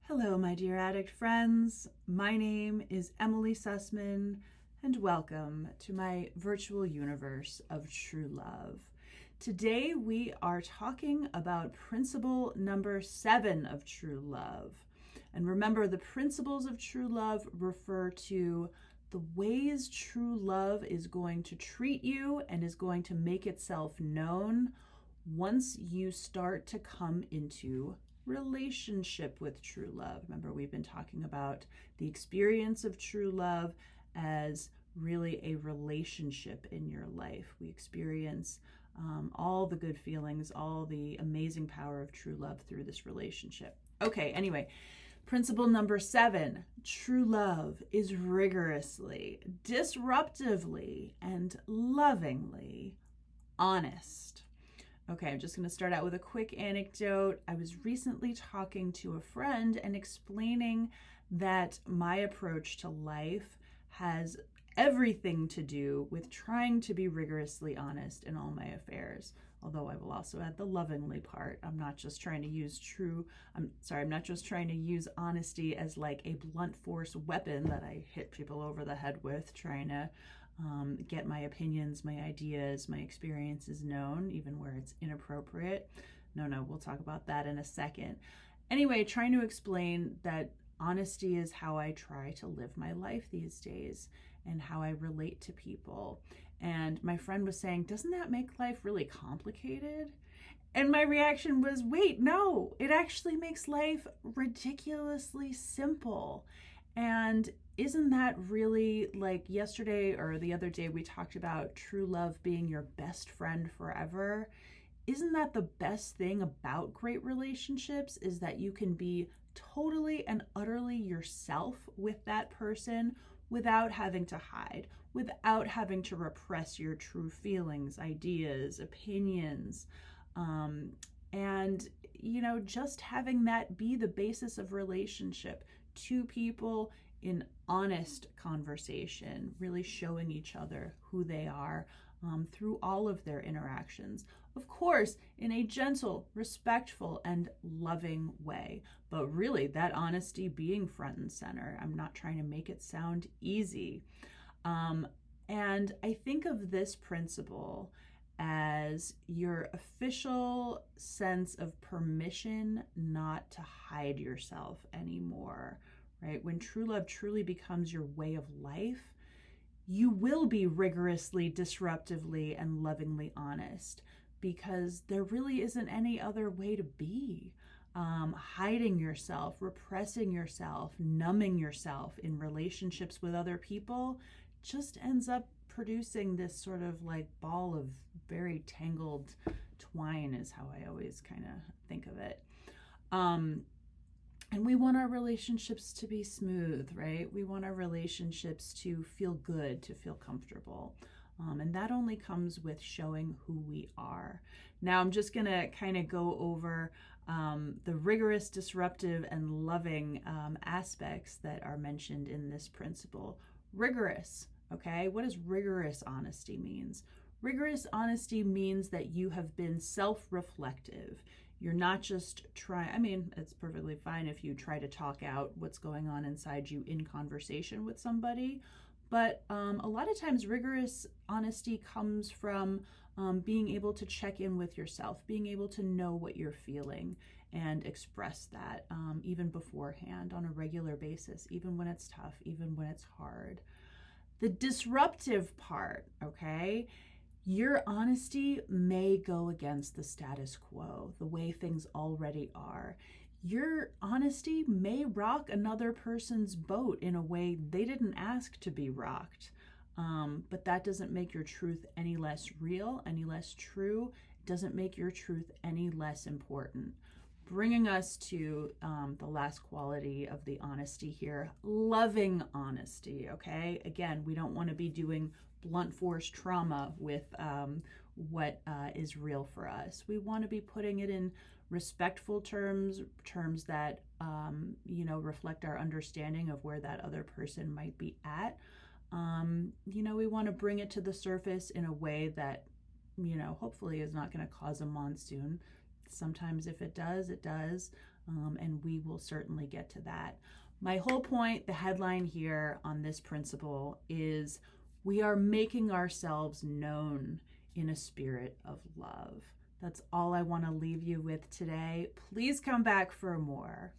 Hello, my dear addict friends. My name is Emily Sussman, and welcome to my virtual universe of true love. Today, we are talking about principle number 7 of true love. And remember, the principles of true love refer to the ways true love is going to treat you and is going to make itself known once you start to come into relationship with true love. Remember, we've been talking about the experience of true love as really a relationship in your life. We experience all the good feelings, all the amazing power of true love through this relationship. Okay, anyway, principle number 7, true love is rigorously, disruptively, and lovingly honest. Okay, I'm just going to start out with a quick anecdote. I was recently talking to a friend and explaining that my approach to life has everything to do with trying to be rigorously honest in all my affairs. Although I will also add the lovingly part. I'm not just trying to use honesty as like a blunt force weapon that I hit people over the head with, trying to get my opinions, my ideas, my experiences known, even where it's inappropriate. No, we'll talk about that in a second. Anyway, trying to explain that honesty is how I try to live my life these days and how I relate to people. And my friend was saying, doesn't that make life really complicated? And my reaction was, wait, no, it actually makes life ridiculously simple. And isn't that really, like yesterday or the other day we talked about true love being your best friend forever? Isn't that the best thing about great relationships, is that you can be totally and utterly yourself with that person without having to hide, without having to repress your true feelings, ideas, opinions, and just having that be the basis of relationship. Two people in honest conversation, really showing each other who they are through all of their interactions. Of course, in a gentle, respectful, and loving way, but really that honesty being front and center. I'm not trying to make it sound easy. And I think of this principle as your official sense of permission not to hide yourself anymore, right? When true love truly becomes your way of life, you will be rigorously, disruptively, and lovingly honest, because there really isn't any other way to be. Hiding yourself, repressing yourself, numbing yourself in relationships with other people just ends up producing this sort of like ball of very tangled twine, is how I always kind of think of it. And we want our relationships to be smooth, right? We want our relationships to feel good, to feel comfortable. And that only comes with showing who we are. Now, I'm just going to kind of go over the rigorous, disruptive, and loving aspects that are mentioned in this principle. Rigorous, okay? What does rigorous honesty means? Rigorous honesty means that you have been self-reflective. You're not just trying, it's perfectly fine if you try to talk out what's going on inside you in conversation with somebody, but a lot of times rigorous honesty comes from being able to check in with yourself, being able to know what you're feeling and express that even beforehand on a regular basis, even when it's tough, even when it's hard. The disruptive part, okay? Your honesty may go against the status quo, the way things already are. Your honesty may rock another person's boat in a way they didn't ask to be rocked. But that doesn't make your truth any less real, any less true. It doesn't make your truth any less important. Bringing us to the last quality of the honesty here, loving honesty, okay? Again, we don't want to be doing blunt force trauma with what is real for us. We want to be putting it in respectful terms that reflect our understanding of where that other person might be at. We want to bring it to the surface in a way that hopefully is not going to cause a monsoon. Sometimes if it does, it does. And we will certainly get to that. My whole point, the headline here on this principle is we are making ourselves known in a spirit of love. That's all I want to leave you with today. Please come back for more.